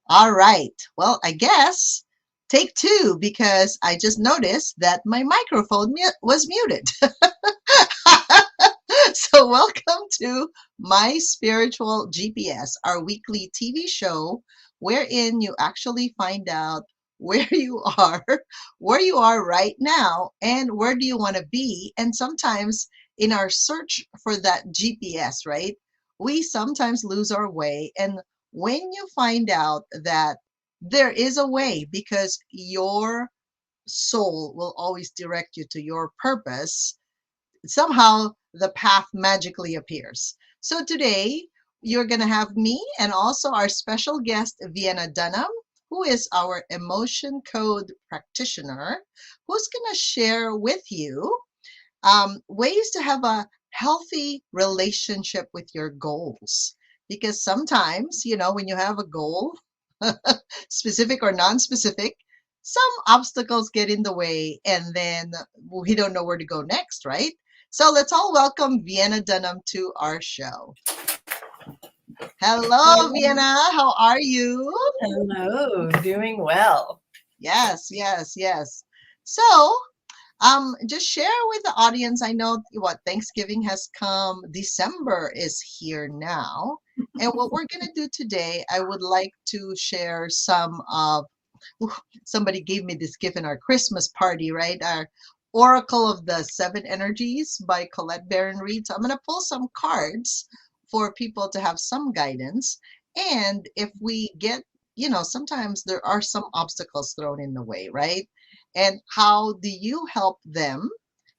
All right. Well, I guess take two because I just noticed that my microphone was muted. So, welcome to My Spiritual GPS, our weekly TV show wherein you actually find out where you are, where you are right now, and where do you want to be. And sometimes in our search for that GPS, right, we sometimes lose our way. And when you find out that there is a way because your soul will always direct you to your purpose, somehow the path magically appears. So today, you're going to have me and also our special guest, Vienna Dunham, who is our emotion code practitioner, who's going to share with you ways to have a healthy relationship with your goals. Because sometimes, when you have a goal, specific or non-specific, some obstacles get in the way and then we don't know where to go next, right? So let's all welcome Vienna Dunham to our show. Hello, Vienna. How are you? Hello, doing well. Yes, yes, yes. So, just share with the audience. I know what Thanksgiving has come. December is here now. And what we're going to do today, I would like to share some of, ooh, somebody gave me this gift in our Christmas party, right? Our Oracle of the Seven Energies by Colette Baron Reid. So I'm going to pull some cards for people to have some guidance. And if we get, sometimes there are some obstacles thrown in the way, right? And how do you help them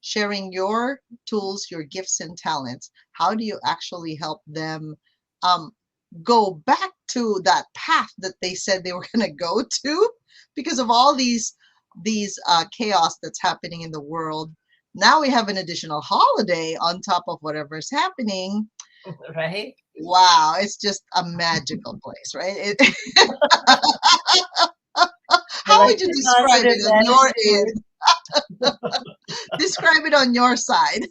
sharing your tools, your gifts and talents? How do you actually help them um, go back to that path that they said they were going to go to because of all these chaos that's happening in the world? Now we have an additional holiday on top of whatever's happening. Right? Wow, it's just a magical place, right? I How like would you your describe positive it on your attitude. end? Describe it on your side.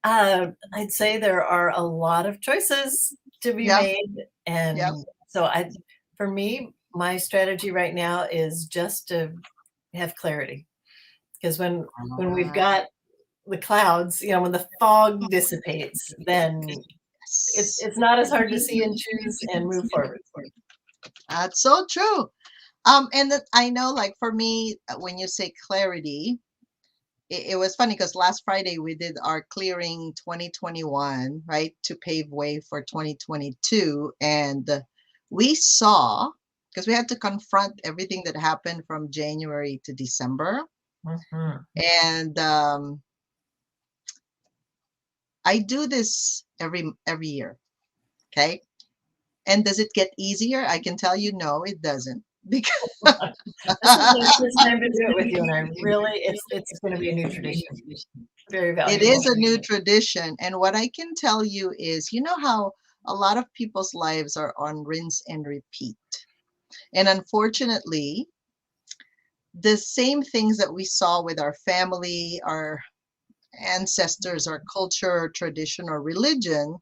I'd say there are a lot of choices to be Yep, made, yep. and for me, my strategy right now is just to have clarity. Because when we've Ah, got the clouds, when the fog dissipates, then yes. it's not as hard to see and choose and move forward. That's so true. And that I know, like for me, when you say clarity, it was funny because last Friday we did our clearing 2021, right, to pave way for 2022, and we saw because we had to confront everything that happened from January to December, Mhm. and I do this every year, okay? And does it get easier? I can tell you, no, it doesn't, because This is my first time to do it with you, and I really, it's going to be a new tradition. Very it is valuable. a new tradition. And what I can tell you is, you know how a lot of people's lives are on rinse and repeat. And unfortunately, the same things that we saw with our family, our ancestors, our culture, tradition, or religion,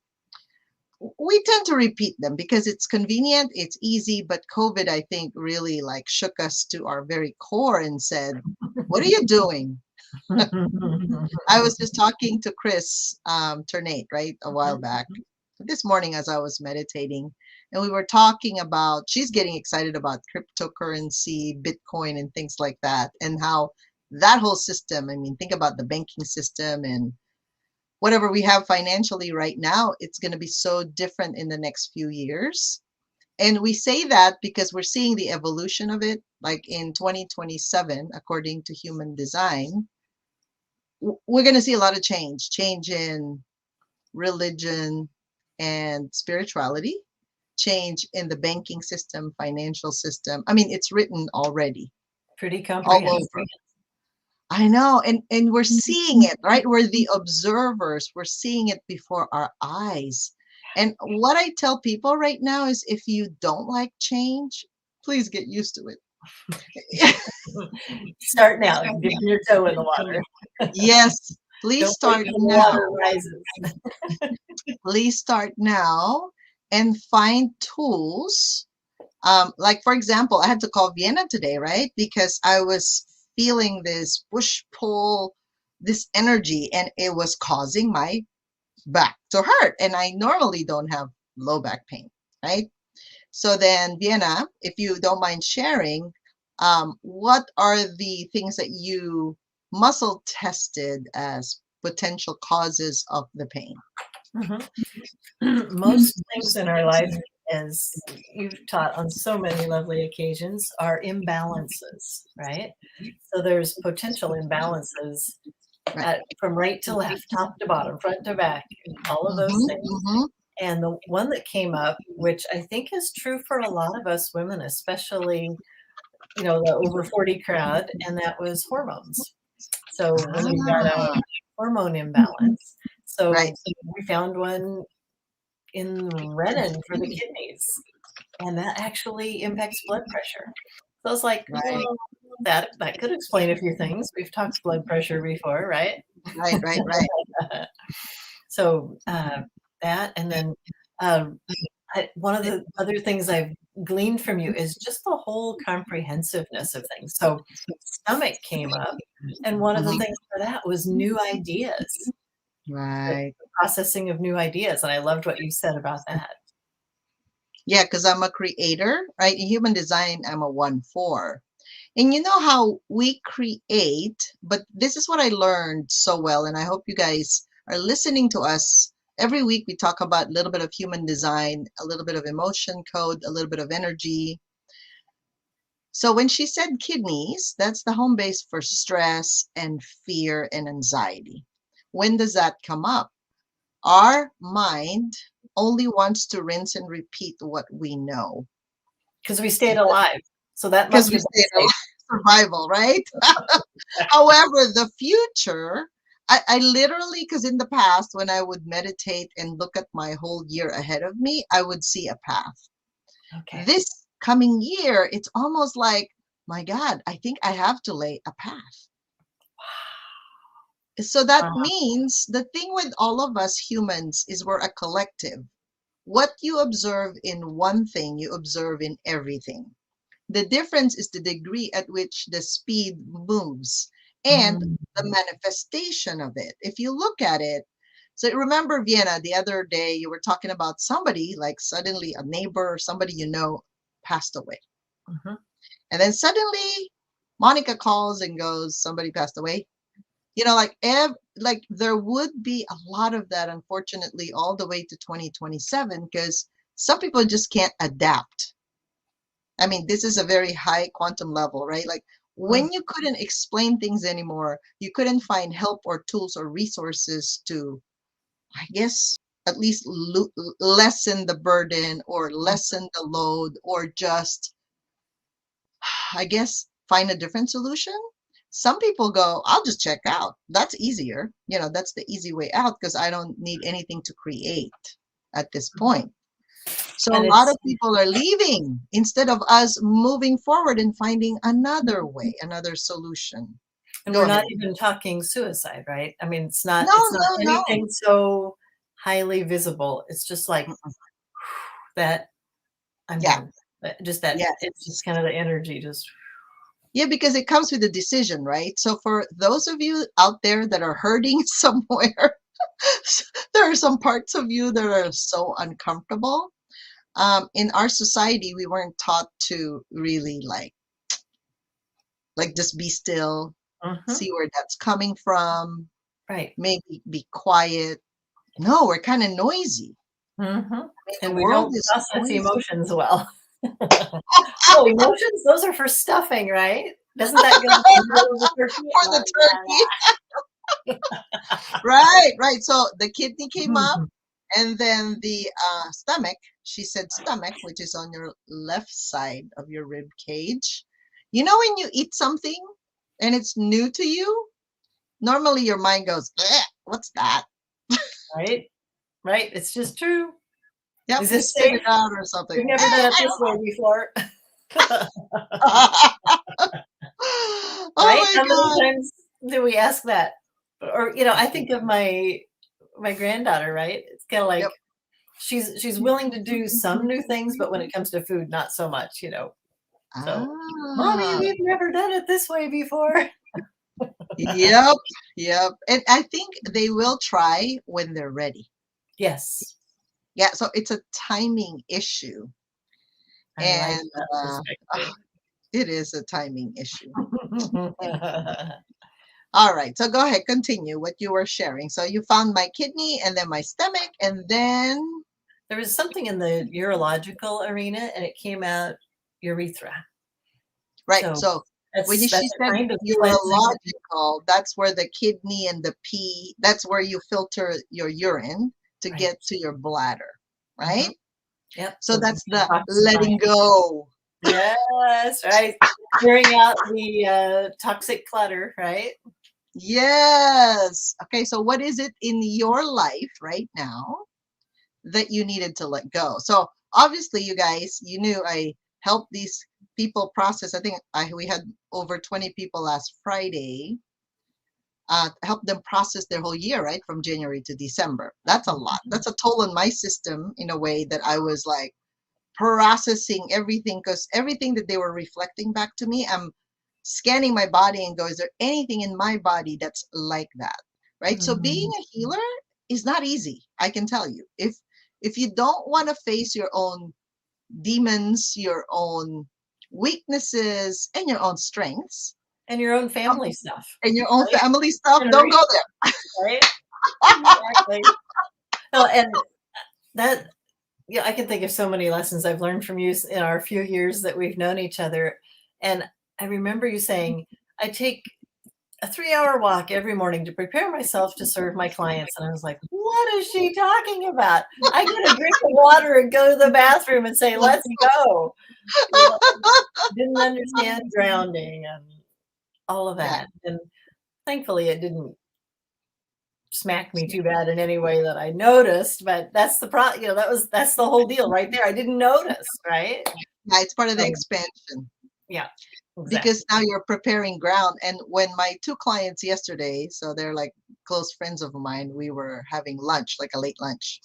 we tend to repeat them because it's convenient, it's easy. But COVID, I think, really like shook us to our very core and said, "What are you doing?" I was just talking to Chris Ternate, right, a while back this morning as I was meditating. And we were talking about, she's getting excited about cryptocurrency, Bitcoin, and things like that, and how that whole system, I mean, think about the banking system and whatever we have financially right now, it's going to be so different in the next few years. And we say that because we're seeing the evolution of it, like in 2027, according to human design, we're going to see a lot of change in religion and spirituality, change in the banking system, financial system. I mean, it's written already Pretty all comprehensive. over. I know, and we're seeing it, right? We're the observers. We're seeing it before our eyes. And what I tell people right now is if you don't like change, please get used to it. Start now. Dip your toe in the water. Yes, please Don't wait start till the now. water rises. Please start now and find tools Like, for example, I had to call Vienna today, right? Because I was feeling this push pull, this energy, and it was causing my back to hurt. And I normally don't have low back pain, right? So then, Vienna, if you don't mind sharing, what are the things that you muscle tested as potential causes of the pain? Mhm. Most things in our life, as you've taught on so many lovely occasions, are imbalances, right? So there's potential imbalances Right. from right to left, top to bottom, front to back, all of those Mm-hmm, things. mm-hmm, And the one that came up, which I think is true for a lot of us women, especially, the over 40 crowd, and that was hormones. So when you've got a ah, hormone imbalance, right. so we found one in renin for the kidneys, and that actually impacts blood pressure. So I was like, Right, well, that could explain a few things. We've talked blood pressure before, right? right, right, right. So that, and then um, one of the other things I've gleaned from you is just the whole comprehensiveness of things. So stomach came up, and one of the Mhm. things for that was new ideas, the Right. processing of new ideas, and I loved what you said about that. Yeah, because I'm a creator, right? In human design, I'm a 1-4. And you know how we create, but this is what I learned so well, and I hope you guys are listening to us. Every week we talk about a little bit of human design, a little bit of emotion code, a little bit of energy. So when she said kidneys, that's the home base for stress and fear and anxiety. When does that come up? Our mind only wants to rinse and repeat what we know Because we stayed alive. So that because must we have stayed been alive, survival, right? However, the future, I literally, because in the past, when I would meditate and look at my whole year ahead of me, I would see a path. safe. Okay. This coming year, it's almost like, my God, I think I have to lay a path. So that Wow. means the thing with all of us humans is we're a collective. What you observe in one thing, you observe in everything. The difference is the degree at which the speed moves and Mm. the manifestation of it. If you look at it, so remember, Vienna, the other day you were talking about somebody, like suddenly a neighbor or somebody you know passed away. Mhm. And then suddenly Monica calls and goes, somebody passed away. Like there would be a lot of that, unfortunately, all the way to 2027, because some people just can't adapt. I mean, this is a very high quantum level, right? Like Mm. when you couldn't explain things anymore, you couldn't find help or tools or resources to, I guess, at least lessen the burden or Mm. lessen the load or just, I guess, find a different solution. Some people go, I'll just check out. That's easier. That's the easy way out because I don't need anything to create at this point. So And a lot it's of people are leaving instead of us moving forward and finding another way, another solution. and Go we're not ahead. even talking suicide, right? I mean, No, it's not no, no. anything so highly visible. It's just like Mm-mm. that I'm Yeah, done. Just that it's yes. just kind of the energy just Yeah, because it comes with a decision, right? So for those of you out there that are hurting somewhere, there are some parts of you that are so uncomfortable. In our society, we weren't taught to really like just be still, Mhm. see where that's coming from, Right. maybe be quiet. No, we're kind of noisy. Mhm. I mean, the And we world don't is process noisy. emotions well. Oh, emotions, those are for stuffing, right? Doesn't that go in the middle of the turkey? For the turkey. Right, right. So the kidney came up, Mhm. and then the stomach. She said stomach, which is on your left side of your rib cage. You know when you eat something and it's new to you, normally your mind goes, "Bleh, what's that?" Right? Right? It's just true. Yep, Is you this spit it safe? out or something. We've never done it this way before. Oh Right? my How many God. times do we ask that? Or, I think of my granddaughter, right? It's kinda like, Yep. she's willing to do some new things, but when it comes to food, not so much, you know. So, mommy, Ah, we've never done it this way before. yep, yep. And I think they will try when they're ready. Yes, Yeah, so it's a timing issue. I like And that uh, perspective. it is a timing issue. All right, so go ahead, continue what you were sharing. So you found my kidney and then my stomach, and then, There was something in the urological arena, and it came out urethra. right, So so when she that's a said kind of cleansing. urological, that's where the kidney and the pee, that's where you filter your urine to Right. get to your bladder, Mhm. right? Yep, So so that's the letting detoxifying. go. Yes, right. Clearing out the, toxic clutter, right? Yes. Okay, so what is it in your life right now that you needed to let go? So obviously, you guys, you knew I helped these people process. I think we had over 20 people last Friday. Help them process their whole year, right, from January to December. That's a lot. Mhm. That's a toll on my system in a way that I was like processing everything because everything that they were reflecting back to me, I'm scanning my body and go, is there anything in my body that's like that? Right. So being Mhm. a healer is not easy. I can tell you. If you don't want to face your own demons, your own weaknesses, and your own strengths, And your own family stuff, and your own right? family stuff, don't go Generation, there. right? Exactly. No, and that yeah, I can think of so many lessons I've learned from you in our few years that we've known each other. And I remember you saying, I take a 3-hour walk every morning to prepare myself to serve my clients. And I was like, what is she talking about? I get a drink of water and go to the bathroom and say, let's go. You know, didn't understand grounding and all of Yeah. that. And thankfully, it didn't smack me too bad in any way that I noticed. But that's you know, that's the whole deal right there. I didn't notice, right? Yeah, it's part of the So, expansion yeah, because exactly. now you're preparing ground. And when my two clients yesterday, so they're like close friends of mine, we were having lunch, like a late lunch.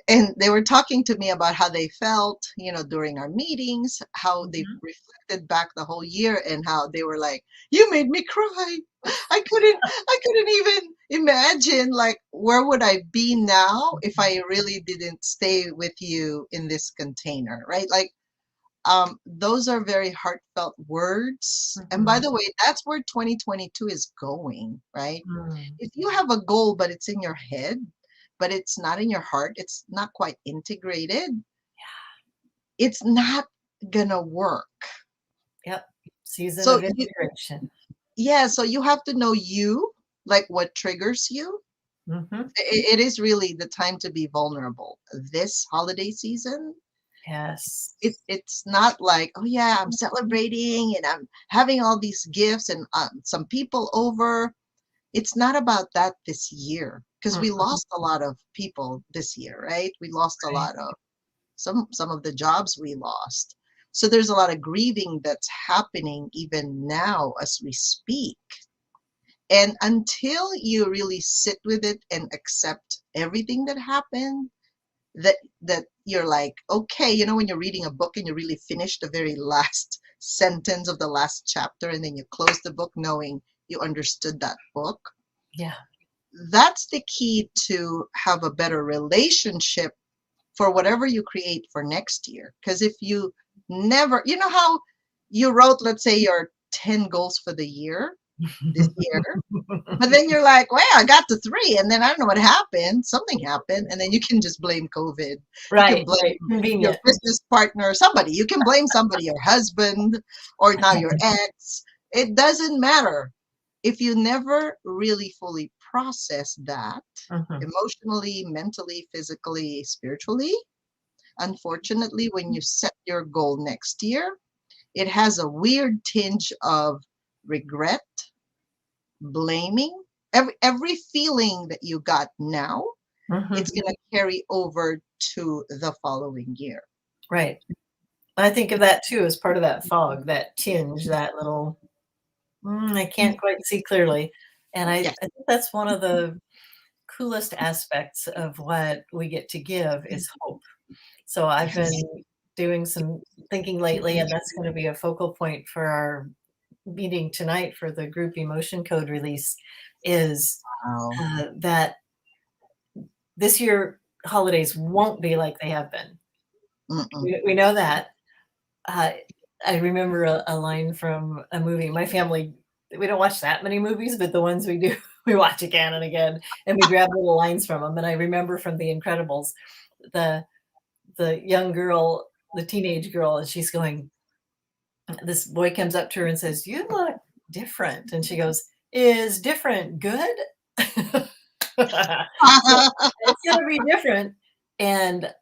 And they were talking to me about how they felt, during our meetings, how they Mhm. reflected back the whole year, and how they were like, "You made me cry. I couldn't even imagine like where would I be now if I really didn't stay with you in this container, right?" Like, those are very heartfelt words. And by Mhm. the way, that's where 2022 is going, right? Mm. If you have a goal, but it's in your head, but it's not in your heart, it's not quite integrated, it's not gonna work. Yep. Season So of integration. yeah, so you have to know you, like what triggers you. Mhm. It is really the time to be vulnerable. This holiday season, Yes. it's not like, oh yeah, I'm celebrating and I'm having all these gifts and some people over. It's not about that this year because we Mm-mm. lost a lot of people this year, right? We lost a Right. lot of some of the jobs we lost. So there's a lot of grieving that's happening even now as we speak. And until you really sit with it and accept everything that happened, that you're like, okay, when you're reading a book and you really finish the very last sentence of the last chapter and then you close the book knowing you understood that book, Yeah. that's the key to have a better relationship for whatever you create for next year. Because if you never, how you wrote, let's say, your 10 goals for the year, this year, but then you're like, well, I got to three, and then I don't know what happened. Something happened, and then you can just blame COVID. You can Right, right. blame your Convenient. business partner, somebody. You can blame somebody, your husband, or now your ex. It doesn't matter. If you never really fully process that Mhm. emotionally, mentally, physically, spiritually, unfortunately, when you set your goal next year, it has a weird tinge of regret, blaming. Every feeling that you got now, it's Mhm. going to carry over to the following year. Right. I think of that too as part of that fog, that tinge, that little, I can't quite see clearly. And I Yeah. think that's one of the coolest aspects of what we get to give is hope. So I've been Yes. doing some thinking lately, and that's going to be a focal point for our meeting tonight for the group emotion code release is Wow. that this year holidays won't be like they have been. Mm-mm. We know that. Uh, I remember a line from a movie. My family, we don't watch that many movies, but the ones we do, we watch again and again, and we grab little lines from them. And I remember from The Incredibles, the the young girl, the teenage girl, and she's going. This boy comes up to her and says, "You look different," and she goes, "Is different good?" So it's gonna be different, and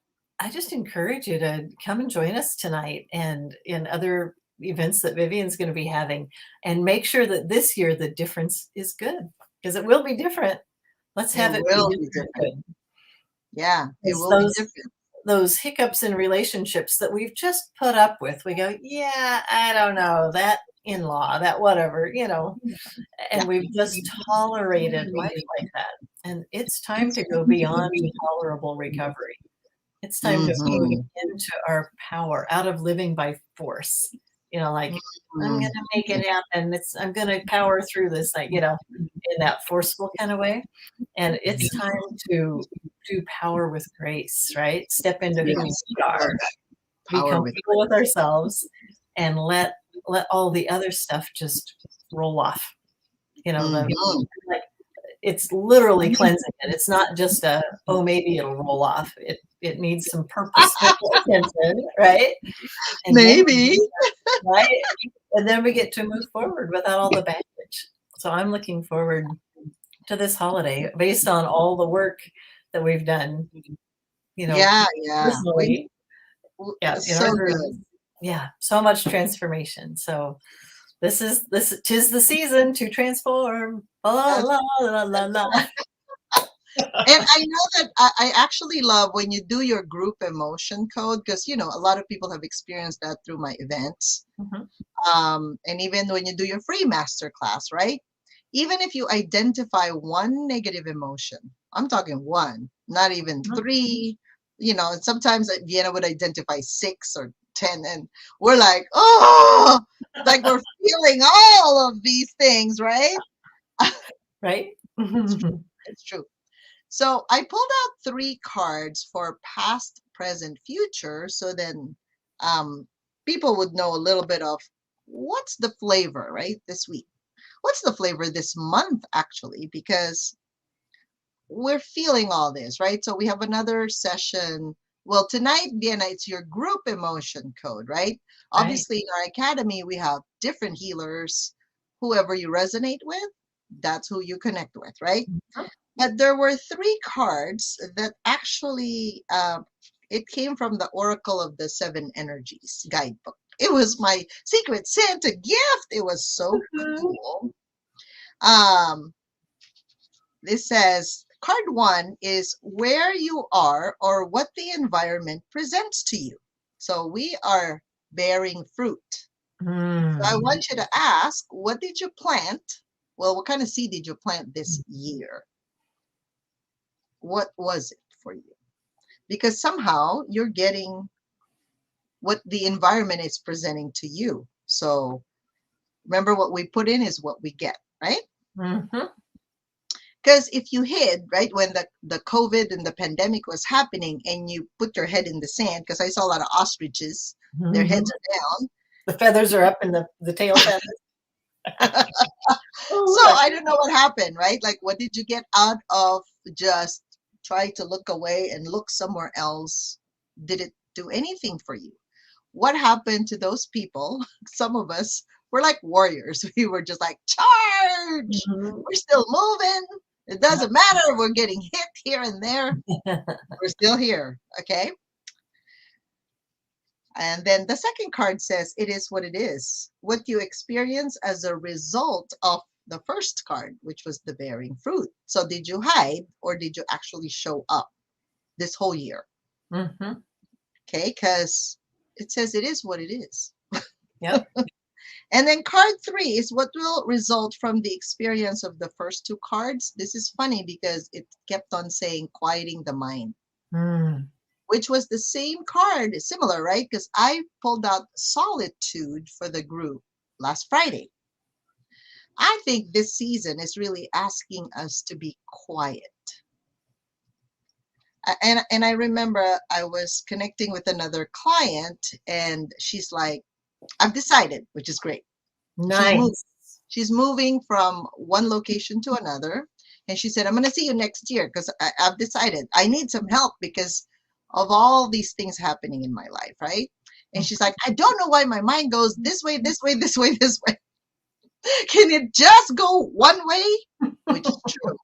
I just encourage you to come and join us tonight and in other events that Vivian's gonna be having, and make sure that this year the difference is good, because it will be different. Let's It have it be will be different different. good. Yeah, it It's will be different. those hiccups in relationships that we've just put up with. We go, "Yeah, I don't know, that in-law, that whatever," Yeah. and we've just tolerated life like that. And it's time to go beyond tolerable recovery. It's time to move Mm-hmm. into our power, out of living by force. Like, I'm Mm-hmm. gonna make it happen. I'm gonna power through this, like, in that forceful kind of way. And it's time to do power with grace, right? Step into who Yes. we Love are, that. be Power with comfortable with ourselves, and let all the other stuff just roll off. The mm-hmm. like it's literally cleansing it. It's not just oh, maybe it'll roll off. It needs some purposeful attention, right? And then Maybe. right? And then we get to move forward without all the baggage. So I'm looking forward to this holiday based on all the work that we've done, you know, Yeah, yeah. personally. Yeah, in So our groups. good. Yeah, so much transformation. So this 'tis the season to transform. La Yes. la la la la. And I know that I actually love when you do your group emotion code because, a lot of people have experienced that through my events. Mhm. And even when you do your free master class, right? Even if you identify one negative emotion, I'm talking one, not even Mhm. three, and sometimes Vienna would identify six or 10, and we're like, oh, like we're feeling all of these things, right? Right? It's true. It's true. So I pulled out three cards for past, present, future, so then um, people would know a little bit of what's the flavor, right, this week. What's the flavor this month, actually, because we're feeling all this, right? So we have another session. Well, tonight, Vienna, it's your group emotion code, right? Right. Obviously, in our academy, we have different healers. Whoever you resonate with, that's who you connect with, right? Mhm. But there were three cards that actually it came from the Oracle of the Seven Energies guidebook. It was my Secret Santa gift. It was so Woohoo. cool. Um, this says card one is where you are or what the environment presents to you. So we are bearing fruit. So I Mm. want you to ask, what did you plant? Well, what kind of seed did you plant this year? What was it for you? Because somehow you're getting what the environment is presenting to you. So remember, what we put in is what we get, right? Mhm. Because if you hid, right, when the COVID and the pandemic was happening and you put your head in the sand, because I saw a lot of ostriches, their Mhm. heads are The feathers are up and the tail feathers. down. Oh, So look. I don't know what happened, right? Like, what did you get out of just trying to look away and look somewhere else? Did it do anything for you? What happened to those people? Some of us were like warriors. We were just like, charge! Mhm. We're still moving. It doesn't matter if we're getting hit here and there. We're still here. Okay. And then the second card says, it is what it is. What you experience as a result of the first card, which was the bearing fruit. So did you hide or did you actually show up this whole year? Mhm. Okay. Because it says it is what it is. Yep. And then card three is what will result from the experience of the first two cards. This is funny because it kept on saying quieting the mind, Mm. which was the same card, similar, right? Because I pulled out solitude for the group last Friday. I think this season is really asking us to be quiet. And I remember I was connecting with another client, and she's like, I've decided, which is great. She's moved. Nice. She's moving from one location to another. And she said, I'm going to see you next year because I've decided I need some help because of all these things happening in my life, right? And she's like, I don't know why my mind goes this way, this way, this way, this way. Can it just go one way? Which is true.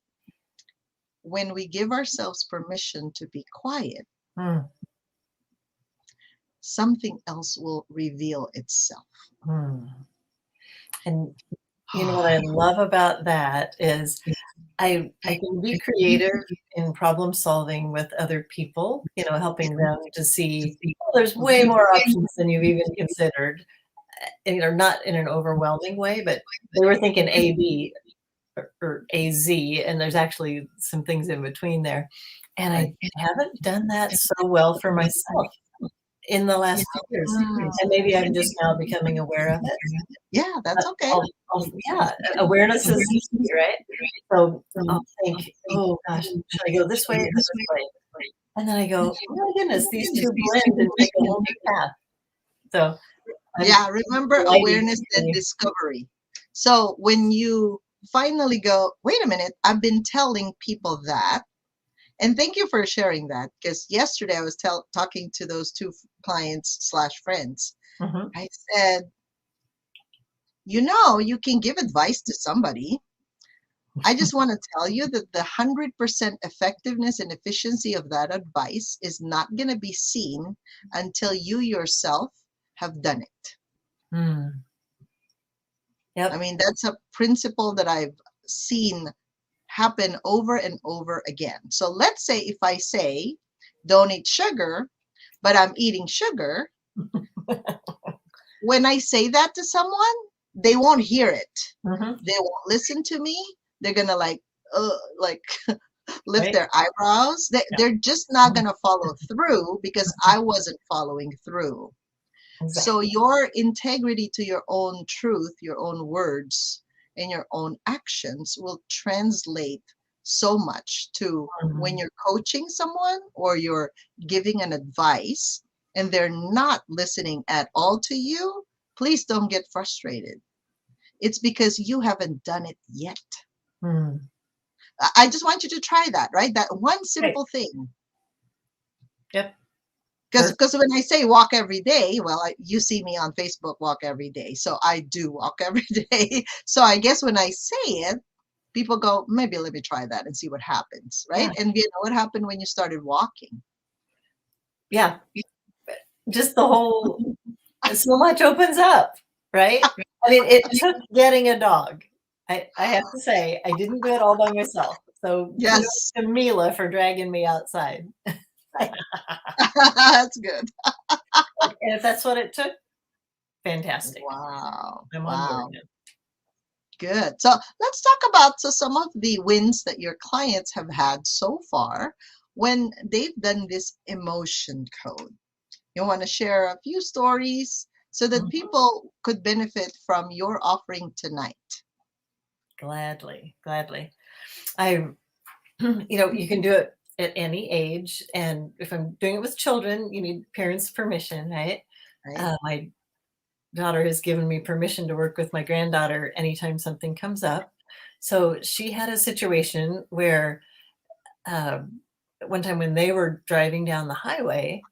When we give ourselves permission to be quiet, Mm. something else will reveal itself. Mm. And you know what I love about that is I can be creative in problem solving with other people, helping them to see, oh, there's way more options than you've even considered. And, not in an overwhelming way, but they were thinking A, B, or A, Z, and there's actually some things in between there. And I Right. haven't done that so well for myself in the last few years. And maybe I'm just now becoming aware of it. Yeah, But that's okay. yeah, awareness is the key, right? So I'll think, oh gosh, should I go this way or this way? And then I go, oh my goodness, these two blend and make a whole new path. So I'm Yeah, remember delighted awareness to and see. discovery. So when you finally go, wait a minute, I've been telling people that. And thank you for sharing that because yesterday I was talking to those two clients slash friends. Mhm. I said, you can give advice to somebody. I just want to tell you that the 100% effectiveness and efficiency of that advice is not going to be seen until you yourself have done it. Mm. I Yep. mean, that's a principle that I've seen happen over and over again. So let's say if I say, don't eat sugar, but I'm eating sugar, when I say that to someone, they won't hear it. Mhm. They won't listen to me. They're gonna like lift Right? their eyebrows. Yeah, They're just not gonna follow through because I wasn't following through. So exactly. your integrity to your own truth, your own words, and your own actions will translate so much to when Mhm. you're coaching someone or you're giving an advice and they're not listening at all to you. Please don't get frustrated. It's because you haven't done it yet. Mm. I just want you to try that, right? That one Right. simple thing. Yep. Perfect. Because when I say walk every day, well, you see me on Facebook walk every day. So I do walk every day. So I guess when I say it, people go, maybe let me try that and see what happens, right? Yeah. And you know what happened when you started walking? Yeah. Just the whole so much opens up, right? I mean, it took getting a dog. I have to say, I didn't do it all by myself. So kudos Yes, to Mila for dragging me outside. that's good. And if that's what it took, fantastic. Wow. I'm on board Wow. now. Good. So let's talk about some of the wins that your clients have had so far when they've done this emotion code. You want to share a few stories so that Mhm. people could benefit from your offering tonight. Gladly, gladly. I you can do it at any age, and if I'm doing it with children, you need parents' permission, right? Right? My daughter has given me permission to work with my granddaughter anytime something comes up. So she had a situation where um, one time when they were driving down the highway,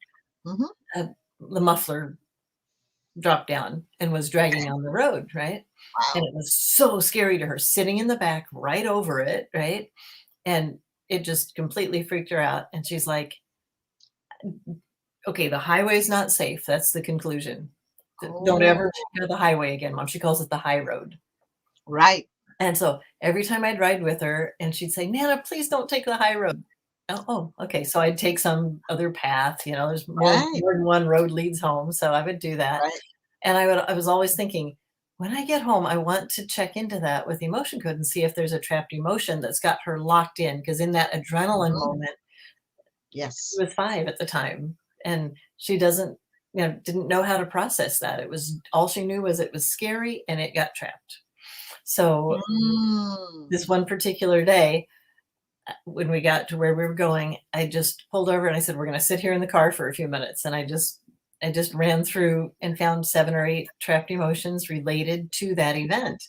Hmm. uh, the muffler dropped down and was dragging on the road, right? And Wow. it was so scary to her sitting in the back right over it, right? And it just completely freaked her out. And she's like, okay, the highway's not safe. That's the conclusion. Don't ever Oh, go to the highway again, mom. She calls it the high road. right. And so every time I'd ride with her and she'd say, Nana, please don't take the high road. Okay. So I'd take some other path, there's more, Right. more than one road leads home. So I would do that. Right. And I was always thinking, when I get home, I want to check into that with emotion code and see if there's a trapped emotion that's got her locked in. Because in that adrenaline Mhm. moment, she Yes. was 5 at the time, and she doesn't didn't know how to process that. It was all she knew was it was scary and it got trapped. So Mm. this one particular day, when we got to where we were going, I just pulled over and I said, "We're gonna sit here in the car for a few minutes." And I just ran through and found 7 or 8 trapped emotions related to that event.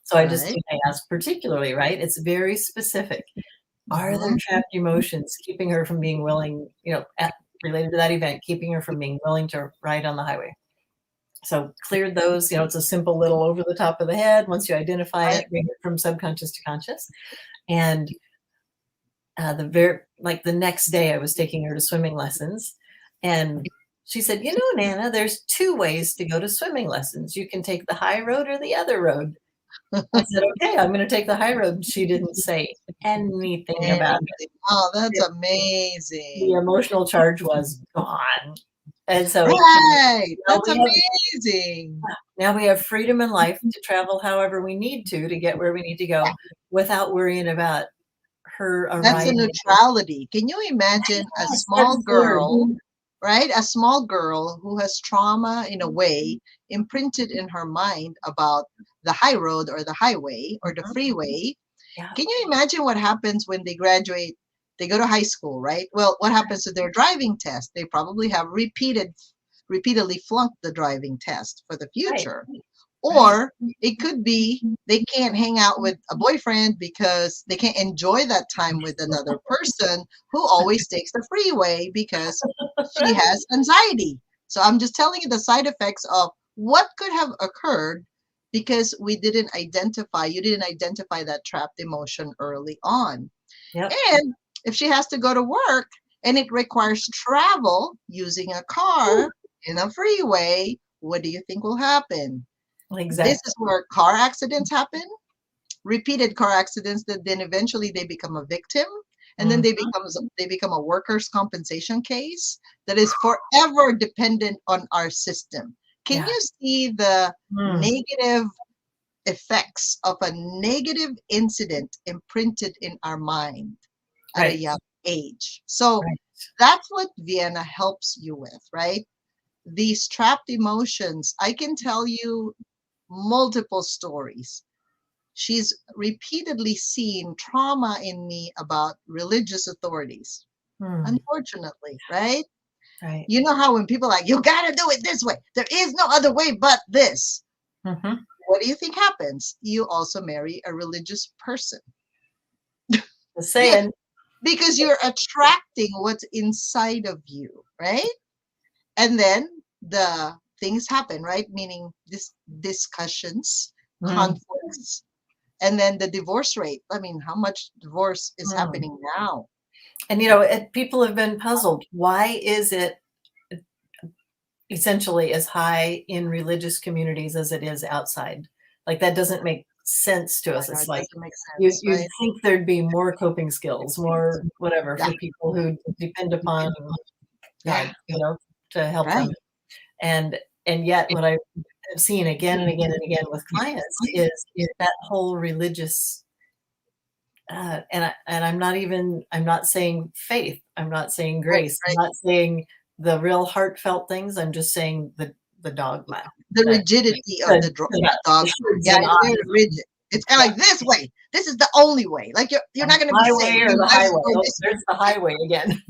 So Right. I asked particularly, right? It's very specific. Are there Mhm. trapped emotions keeping her from being willing, related to that event, keeping her from being willing to ride on the highway? So cleared those, it's a simple little over the top of the head. Once you identify Right. it, bring it from subconscious to conscious. And the next day I was taking her to swimming lessons, and she said, Nana, there's 2 ways to go to swimming lessons. You can take the high road or the other road. I said, "Okay, I'm gonna take the high road." She didn't say anything about it. Anything. Oh, that's The amazing. emotional charge was gone. And so Right. now That's we have amazing. now we have freedom in life to travel however we need to get where we need to go without worrying about her That's a arriving. neutrality. Can you imagine a Yes, small that's the word. girl, right? A small girl who has trauma in a way imprinted in her mind about the high road or the highway or the Mhm. freeway. Yeah, Can you imagine what happens when they graduate? They go to high school, right? Well, what happens to their driving test? They probably have repeatedly flunked the driving test for the right, future. right. Or it could be they can't hang out with a boyfriend because they can't enjoy that time with another person who always takes the freeway because she has anxiety. So I'm just telling you the side effects of what could have occurred because you didn't identify that trapped emotion early on. Yep, And if she has to go to work and it requires travel using a car in a freeway, what do you think will happen? This exactly. is where car accidents happen, repeated car accidents that then eventually they become a victim, and then Mhm, they become a workers' compensation case that is forever dependent on our system. Can yeah. you see the Mm, negative effects of a negative incident imprinted in our mind at a right, young age? So right. that's what Vienna helps you with, right? These trapped emotions, I can tell you multiple stories. She's repeatedly seen trauma in me about religious authorities, Mm, unfortunately, right? right. You know how when people are like, you gotta do it this way, there is no other way but this. Mhm. What do you think happens? You also marry a religious person. Just Yeah, saying. because you're attracting what's inside of you, right? And then the things happen, right? Meaning this discussions, Mm, conflicts, and then the divorce rate. I mean, how much divorce is mm. happening now? And, people have been puzzled. Why is it essentially as high in religious communities as it is outside? Like, that doesn't make sense to us. I know It's it like doesn't make sense, you'd right? think there'd be more coping skills, more whatever Yeah, for people who depend upon yeah, God, to help them. right. And and yet what I've seen again and again and again with clients is that whole religious I'm not saying faith, I'm not saying Right, grace, I'm right. not saying the real heartfelt things, I'm just saying the dogma The that rigidity of the the the dogma. shoulds Yeah, and it's very eyes. rigid. It's kind Yeah, of like this way. This is the only way. Like you're not going to be my saved. way or You the have to highway. go Oh, this there's the highway again.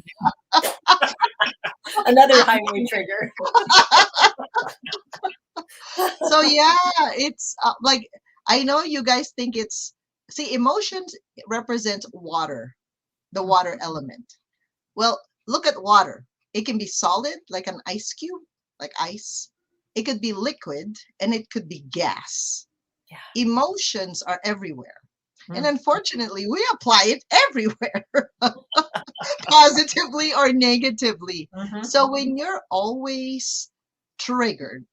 Another highway trigger. So yeah, it's like I know you guys think it's see emotions represent water, the water element. Well, look at water. It can be solid like an ice cube, like ice. It could be liquid and it could be gas. Yeah. Emotions are everywhere. And Mm, unfortunately, we apply it everywhere, positively or negatively. mhm, So when you're always triggered,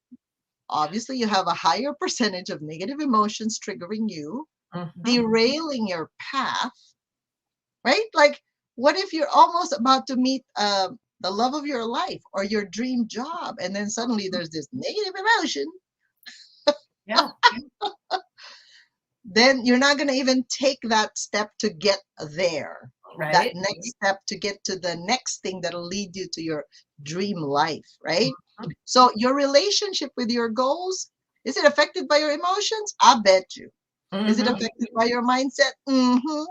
obviously you have a higher percentage of negative emotions triggering you, mhm. derailing your path, right? Like, what if you're almost about to meet the love of your life or your dream job, and then suddenly there's this negative emotion Yeah. then you're not going to even take that step to get there. That Right. next step to get to the next thing that'll lead you to your dream life, right? So your relationship with your goals, is it affected by your emotions? I bet you. Is it Mm-hmm. affected by your mindset? Mm-hmm.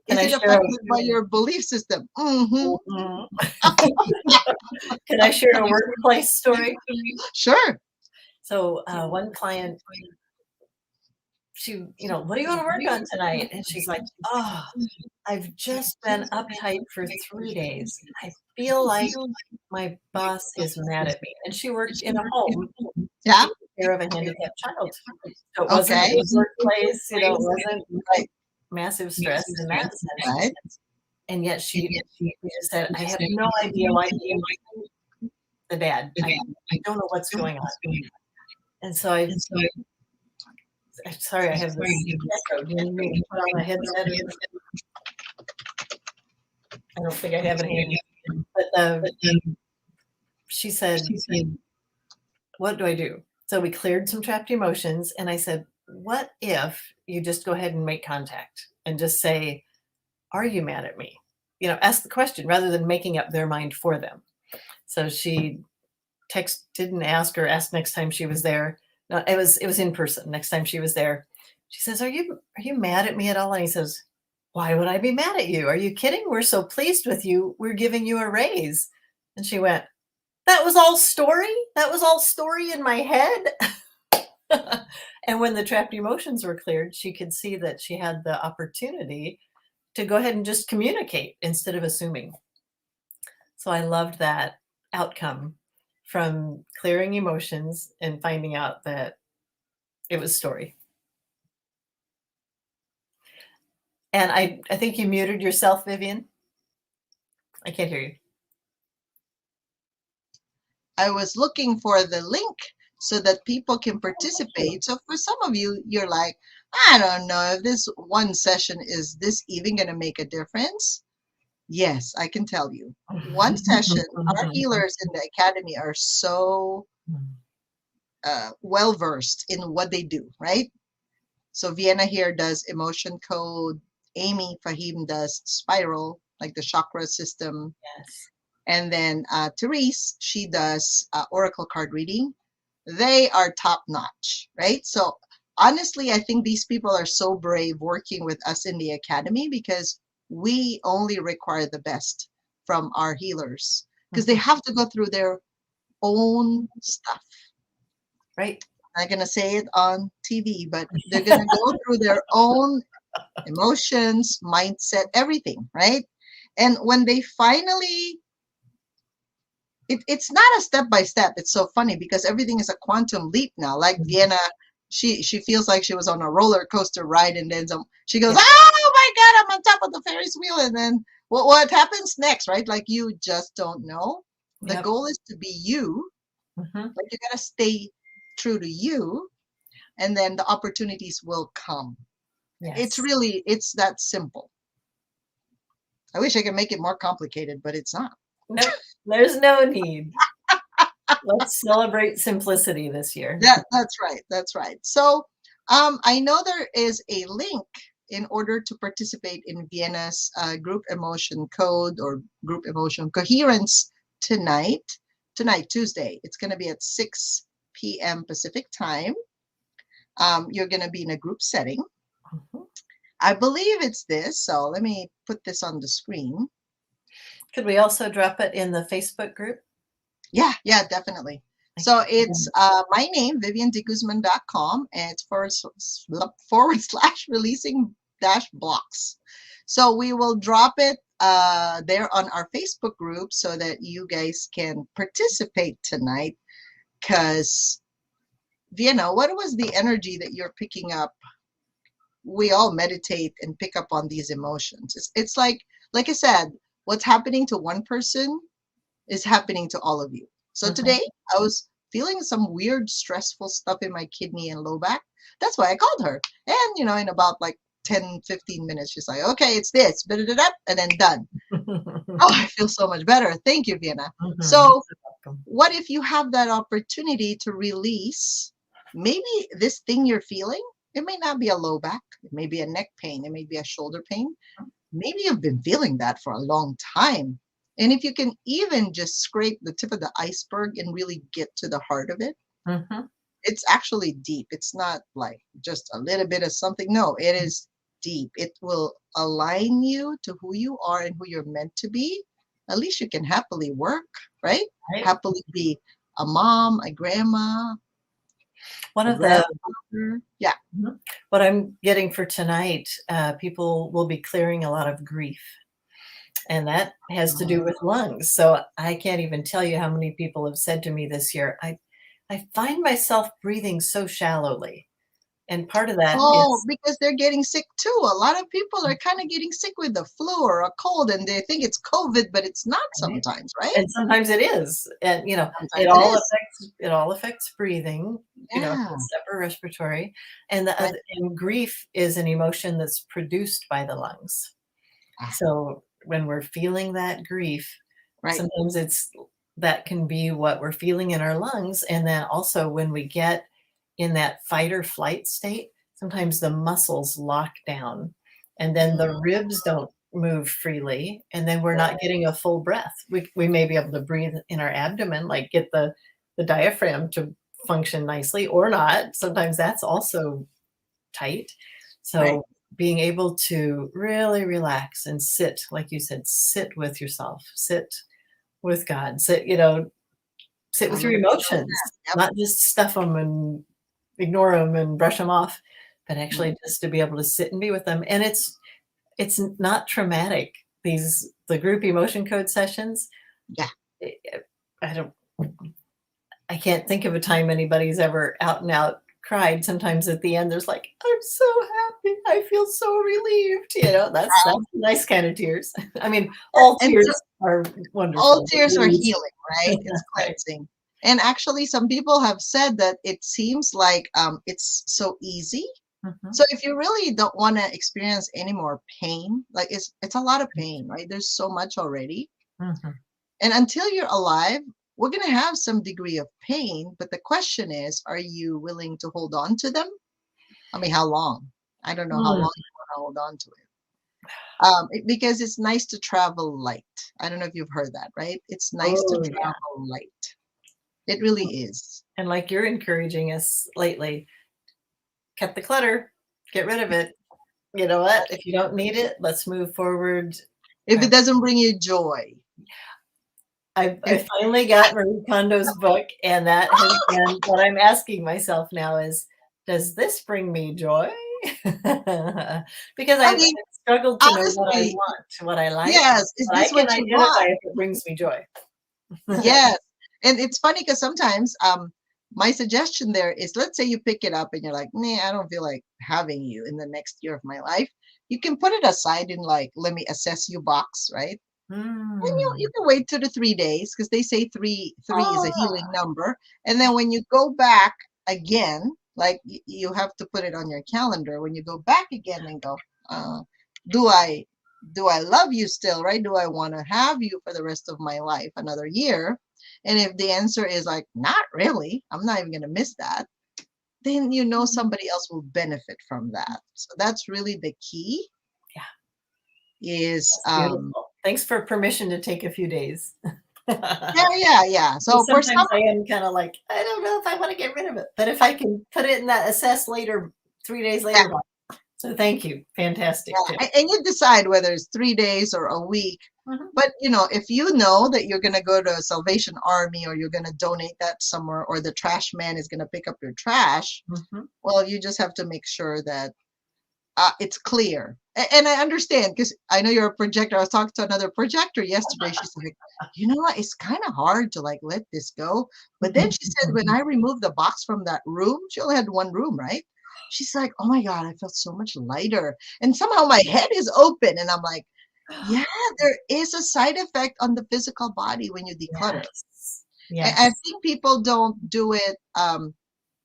Can Is I it share? affected by your belief system? Mm-hmm. Mhm. Can I share a workplace story? Sure. So one client, she, what do you want to work on tonight? And she's like, oh, I've just been uptight for 3 days. I feel like my boss is mad at me. And she worked in a home Yeah. taking care of a handicapped child. So it wasn't a Okay. big workplace, it wasn't Right. massive stress in that sense. Right. And yet she just said, I have no idea why he is the dad. I don't know what's going on. And so I'm sorry, I have this echo. Do you need me to put on a headset? I don't think I have it handy. But she said, what do I do? So we cleared some trapped emotions. And I said, what if you just go ahead and make contact and just say, are you mad at me? Ask the question rather than making up their mind for them. So she texted and asked next time she was there. No, it was in person. Next time she was there, she says, Are you mad at me at all? And he says, why would I be mad at you? Are you kidding? We're so pleased with you. We're giving you a raise. And she went, that was all story? That was all story in my head? And when the trapped emotions were cleared, she could see that she had the opportunity to go ahead and just communicate instead of assuming. So I loved that outcome from clearing emotions and finding out that it was story. And I think you muted yourself, Vivian. I can't hear you. I was looking for the link so that people can participate. So for some of you, you're like, I don't know if this one session is this even going to make a difference. Yes, I can tell you. One session, our healers in the academy are so well versed in what they do, right? So Vienna here does emotion code. Amy Fahim does spiral, like the chakra system. Yes. And then Therese, she does oracle card reading. They are top notch, right? So honestly, I think these people are so brave working with us in the academy because we only require the best from our healers because they have to go through their own stuff. Right. I'm not going to say it on TV, but they're going to go through their own emotions, mindset, everything, right? And when they finally it's not a step by step. It's so funny because everything is a quantum leap now. Like Vienna, she feels like she was on a roller coaster ride, and then she goes, Yeah. "Oh my God, I'm on top of the Ferris wheel!" And then what happens next, right? Like you just don't know. The Yep. goal is to be you. Mm-hmm. Like you gotta stay true to you, and then the opportunities will come. Yes. It's that simple. I wish I could make it more complicated, but it's not. No, there's no need. Let's celebrate simplicity this year. That's right. That's right. So I know there is a link in order to participate in Vienna's group emotion code or group emotion coherence tonight. Tonight, Tuesday. It's going to be at 6 p.m. Pacific time. You're going to be in a group setting. Mhm. I believe it's this. So let me put this on the screen. Could we also drop it in the Facebook group? Yeah, definitely. So it's my name, viviandeguzman.com, and it's forward slash releasing dash blocks. So we will drop it there on our Facebook group so that you guys can participate tonight. Because, Vienna, what was the energy that you're picking up? We all meditate and pick up on these emotions. It's like I said, what's happening to one person is happening to all of you. So Mhm. today I was feeling some weird stressful stuff in my kidney and low back. That's why I called her. And in about like 10, 15 minutes, she's like, okay, it's this, and then done. Oh, I feel so much better. Thank you, Vienna. Mhm. So Welcome. what if you have that opportunity to release maybe this thing you're feeling, it may not be a low back, it may be a neck pain, it may be a shoulder pain. Maybe you've been feeling that for a long time. And if you can even just scrape the tip of the iceberg and really get to the heart of it, Mhm. it's actually deep. It's not like just a little bit of something. No, it is deep. It will align you to who you are and who you're meant to be. At least you can happily work, right? Right? Happily be a mom, a grandma, One a of the grandfather. Yeah. Mhm. What I'm getting for tonight, people will be clearing a lot of grief, and that has to do with lungs. So I can't even tell you how many people have said to me this year, I find myself breathing so shallowly. And part of that Oh, is because they're getting sick too. A lot of people are kind of getting sick with the flu or a cold and they think it's COVID, but it's not right? sometimes, right? And sometimes it is. And Sometimes it is. it all affects breathing, Yeah. it's upper respiratory. And the Right. other and grief is an emotion that's produced by the lungs. Ah, So when we're feeling that grief, right. sometimes that can be what we're feeling in our lungs. And then also when we get in that fight or flight state, sometimes the muscles lock down and then Mm, the ribs don't move freely. And then we're not right. getting a full breath. We may be able to breathe in our abdomen, like get the diaphragm to function nicely or not. Sometimes that's also tight. Right. So being able to really relax and sit, like you said, sit with yourself, sit with God, sit I'm with your gonna be doing emotions, that. Yep. not just stuff them and ignore them and brush them off, but Mm, actually just to be able to sit and be with them. And it's not traumatic. The group emotion code sessions. yeah. eh, eh, I don't I can't think of a time anybody's ever out and out cried. Sometimes at the end, there's like, "I'm so happy. I feel so relieved." That's nice kind of tears. I mean, all And so tears are all wonderful, but tears are relief. healing, right? It's Right. cleansing. And actually, some people have said that it seems like it's so easy. Mhm, So if you really don't want to experience any more pain, like it's a lot of pain, right? There's so much already. mhm. And until you're alive, we're going to have some degree of pain, but the question is, are you willing to hold on to them? I mean, how long? I don't know how Mm. long you want to hold on to it. Because it's nice to travel light. I don't know if you've heard that, right? It's nice to Oh, yeah. travel light. It really is. And like you're encouraging us lately, cut the clutter, get rid of it. You know what? If you don't need it, let's move forward. If I it doesn't bring you joy, I if finally got Marie Kondo's book, and that has been what I'm asking myself now is, does this bring me joy? Because I I've mean, struggled to know what I honestly, want, what I like, yes, is but I this can what you identify want? if it brings me joy. Yes. And it's funny because sometimes my suggestion there is let's say you pick it up and you're like, nah, I don't feel like having you in the next year of my life. You can put it aside in like, let me assess you box, right? And you Mm. can wait 2 to 3 days because they say three is a Oh, healing number. And then when you go back again, like you have to put it on your calendar. When you go back again and go, uh, do I do I love you still, right? Do I want to have you for the rest of my life, another year? And if the answer is like, not really, I'm not even gonna miss that, then you know somebody else will benefit from that. So that's really the key yeah, is that's beautiful. Thanks for permission to take a few days. yeah, yeah, yeah. So for some Sometimes I am kinda like, "I don't know if I wanna get rid of it," but if I can put it in that assess later 3 days yeah, later box. So thank you. Fantastic tip. yeah. And you decide whether it's 3 days or a week. Mhm, But if you know that you're gonna go to a Salvation Army or you're gonna donate that somewhere or the trash man is gonna pick up your trash, mhm. well, you just have to make sure that it's clear. And I understand because I know you're a projector. I was talking to another projector yesterday. She's like, you know what? It's kind of hard to like let this go. But then she said, when I removed the box from that room, she only had one room, right? She's like, oh my God, I felt so much lighter. And somehow my head is open. And I'm like, yeah, there is a side effect on the physical body when you declutter. Yes. I Yes. think people don't do it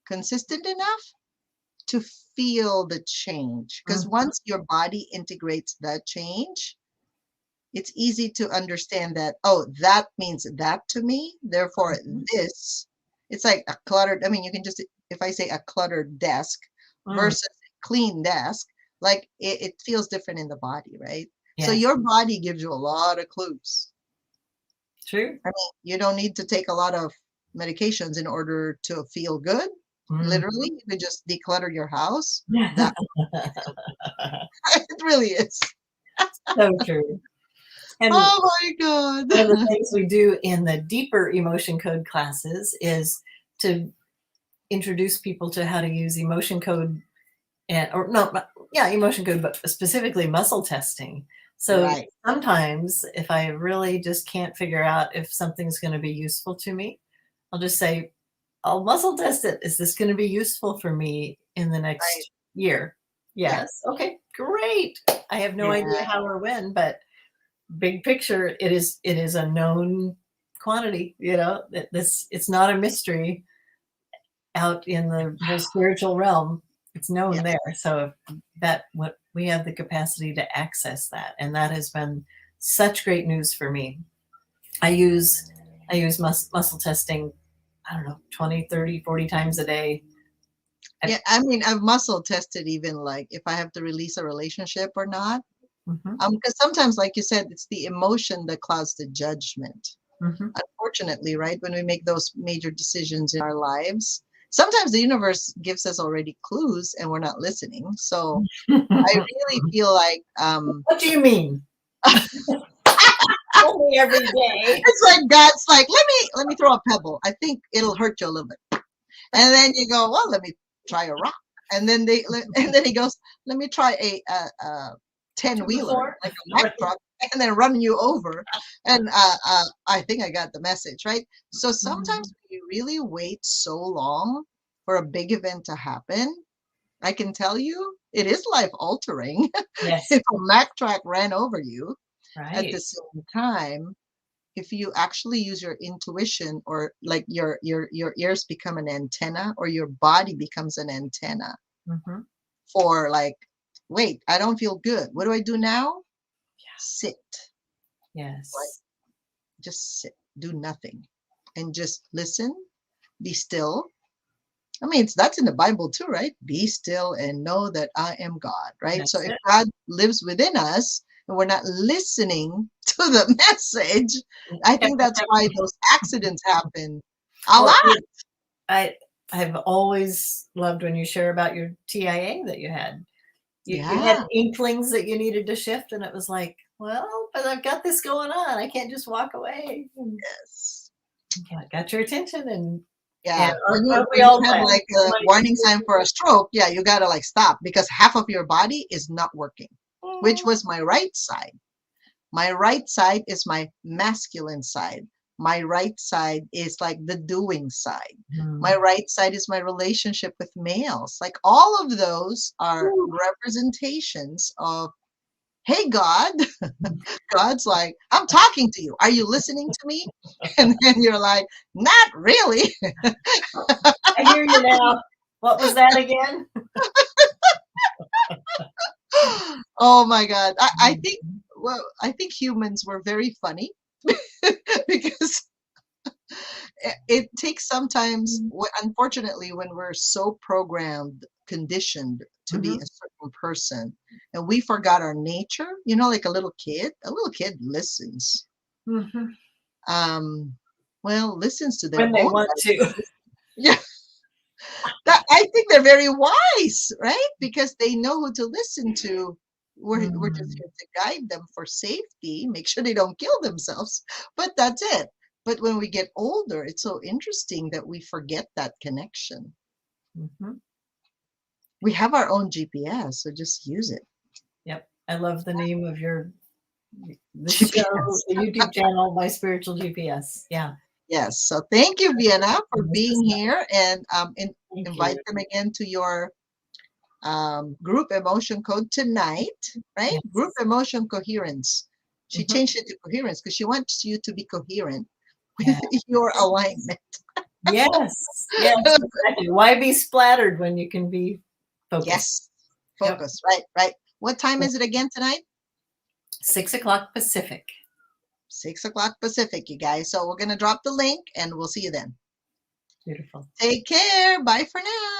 consistent enough to feel the change. Because Mhm, once your body integrates that change, it's easy to understand that, oh, that means that to me. Therefore, mhm. this, it's like a cluttered, I mean, you can just if I say a cluttered desk Mm, versus a clean desk, like it feels different in the body, right? So yes, your body gives you a lot of clues. true. I mean, you don't need to take a lot of medications in order to feel good. Literally, Mhm. you could just declutter your house. That it really is. So true. And Oh my God. one of the things we do in the deeper emotion code classes is to introduce people to how to use emotion code and or no, yeah, emotion code, but specifically muscle testing. So Right. sometimes if I really just can't figure out if something's going to be useful to me, I'll just say, I'll muscle test it. Is this going to be useful for me in the Right. next year? Yeah. Yes. Okay, great. I have no Yeah. idea how or when, but big picture, it is a known quantity, this it's not a mystery out in the whole spiritual realm. It's known Yeah. there. So that what we have the capacity to access that. And that has been such great news for me. I use I use muscle testing, I don't know, 20, 30, 40 times a day. I, Yeah. I mean, I've muscle tested even like if I have to release a relationship or not. mhm, Because sometimes, like you said, it's the emotion that clouds the judgment. mhm. Unfortunately, right? When we make those major decisions in our lives, sometimes the universe gives us already clues and we're not listening. So I really feel like What do you mean? Only every day. it's like God's like, let me throw a pebble. I think it'll hurt you a little bit. And then you go, well, let me try a rock. And then and then he goes, let me try a 10 To wheeler, before. like a Mack truck, and then run you over. And I think I got the message, right? So sometimes Mhm. when you really wait so long for a big event to happen, I can tell you it is life altering Yes, if a Mack truck ran over you. At the right. same time, if you actually use your intuition or like your ears become an antenna or your body becomes an antenna Mhm. for like, wait, I don't feel good, what do I do now? Sit, right? Yes. Just sit, do nothing, and just listen, be still. I mean, that's in the Bible too, right? Be still and know that I am God, right? So That's if it. God lives within us and we're not listening to the message, I Yep, think yep, that's yep. why those accidents happen a Well, lot. I I've always loved when you share about your TIA that you had. You had Yeah. inklings that you needed to shift, and it was like, well, but I've got this going on. I can't just walk away. And Yes. yeah, got your attention, and Yeah. When you aren't we when you all have glad? like Am a I warning sign for a stroke, yeah, you gotta like stop because half of your body is not working, which mm, was my right side. My right side is my masculine side. My right side is like the doing side. My mm. right side is my relationship with males. Like all of those are Woo. representations of, hey, God. God's like, I'm talking to you. Are you listening to me? And then you're like, not really. I hear you now. What was that again? Oh my God. I think, well, I think humans were very funny because it takes sometimes, unfortunately, when we're so programmed, conditioned to be Mhm, a certain person, and we forgot our nature, like a little kid listens. mhm. Um, well, listens to their When they own want to. guidance. Yeah, that I think they're very wise, right? Because they know who to listen to. We're just Mm, here to guide them for safety, make sure they don't kill themselves. But that's it. But when we get older, it's so interesting that we forget that connection. mhm. We have our own GPS, so just use it. Yep. I love the name of your this show, GPS. the YouTube channel, My Spiritual GPS. Yeah. Yes. So thank you, Vienna, for This being is here and thank invite you. them again to your group emotion code tonight, right? Group Yes. emotion coherence. She Mhm. changed it to coherence because she wants you to be coherent with Yeah. your alignment. Yes. Yes, exactly. Why be splattered when you can be focused? Yes, Yep. focus. Right, right. What time is it again tonight? 6 o'clock Pacific. 6 o'clock Pacific, you guys. So we're going to drop the link and we'll see you then. Beautiful. Take care. Bye for now.